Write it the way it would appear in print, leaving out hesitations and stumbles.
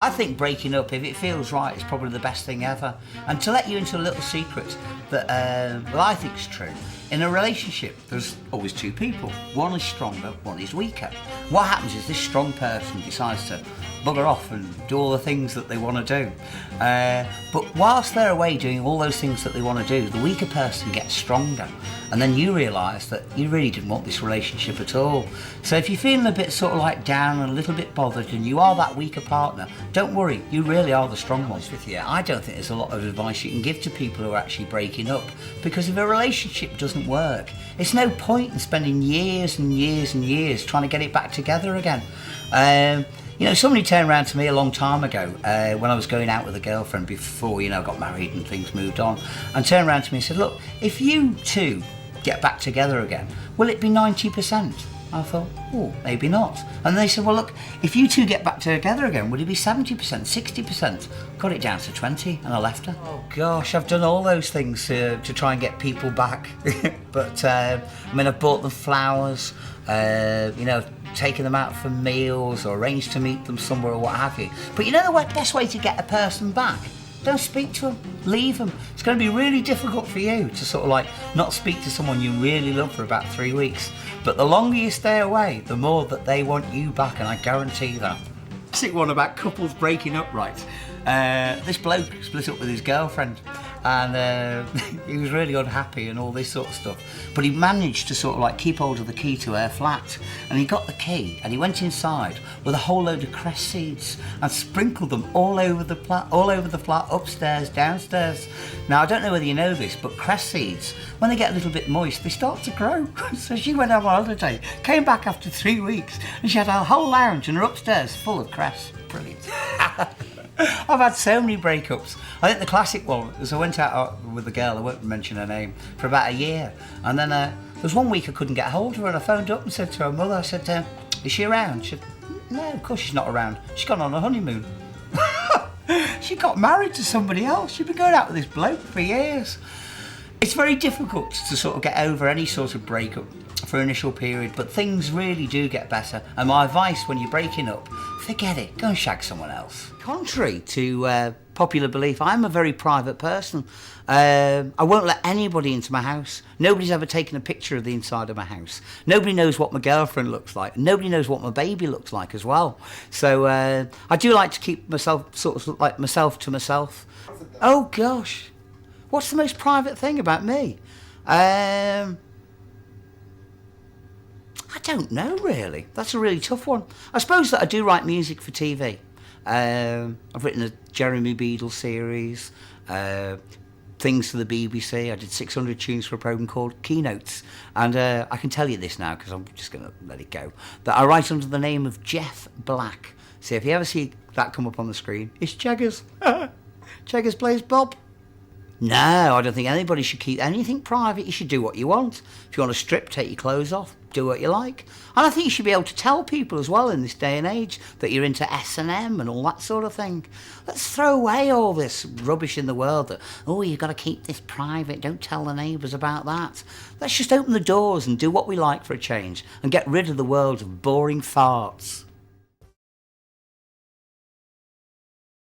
I think breaking up, if it feels right, is probably the best thing ever. And to let you into a little secret that well, I think is true, in a relationship, there's always two people. One is stronger, one is weaker. What happens is this strong person decides to bugger off and do all the things that they want to do. But whilst they're away doing all those things that they want to do, the weaker person gets stronger. And then you realise that you really didn't want this relationship at all. So if you're feeling a bit sort of like down and a little bit bothered and you are that weaker partner, don't worry, you really are the strong one. I don't think there's a lot of advice you can give to people who are actually breaking up, because if a relationship doesn't work, it's no point in spending years and years and years trying to get it back together again. You know, somebody turned around to me a long time ago when I was going out with a girlfriend before, you know, I got married and things moved on, and turned around to me and said, look, if you two get back together again, will it be 90%? I thought, oh, maybe not. And they said, well, look, if you two get back together again, would it be 70%, 60%? Got it down to 20, and I left her. Oh gosh, I've done all those things to try and get people back. But I mean, I've bought them flowers, you know, taken them out for meals or arranged to meet them somewhere or what have you. But you know the best way to get a person back? Don't speak to them, leave them. It's going to be really difficult for you to sort of like not speak to someone you really love for about 3 weeks. But the longer you stay away, the more that they want you back, and I guarantee that. Classic one about couples breaking up, right? This bloke split up with his girlfriend, and he was really unhappy and all this sort of stuff. But he managed to sort of like keep hold of the key to her flat, and he got the key and he went inside with a whole load of cress seeds and sprinkled them all over the flat, upstairs, downstairs. Now I don't know whether you know this, but cress seeds, when they get a little bit moist, they start to grow. So she went on holiday, came back after 3 weeks, and she had a whole lounge in her upstairs full of cress. Brilliant. I've had so many breakups. I think the classic one was I went out with a girl, I won't mention her name, for about a year. And then there was one week I couldn't get hold of her, and I phoned up and said to her mother, I said, is she around? She said, no, of course she's not around. She's gone on a honeymoon. She got married to somebody else. She'd been going out with this bloke for years. It's very difficult to sort of get over any sort of breakup for an initial period, but things really do get better. And my advice when you're breaking up, forget it, go and shag someone else. Contrary to popular belief, I'm a very private person. I won't let anybody into my house. Nobody's ever taken a picture of the inside of my house. Nobody knows what my girlfriend looks like. Nobody knows what my baby looks like as well. So I do like to keep myself sort of like myself to myself. Oh gosh, what's the most private thing about me? I don't know, really. That's a really tough one. I suppose that I do write music for TV. I've written a Jeremy Beadle series, things for the BBC. I did 600 tunes for a programme called Keynotes. And I can tell you this now, because I'm just going to let it go, that I write under the name of Jeff Black. So if you ever see that come up on the screen, it's Cheggers. Cheggers plays Bob. No, I don't think anybody should keep anything private. You should do what you want. If you want to strip, take your clothes off, do what you like. And I think you should be able to tell people as well in this day and age that you're into S&M and all that sort of thing. Let's throw away all this rubbish in the world that, oh, you've got to keep this private, don't tell the neighbours about that. Let's just open the doors and do what we like for a change and get rid of the world of boring farts.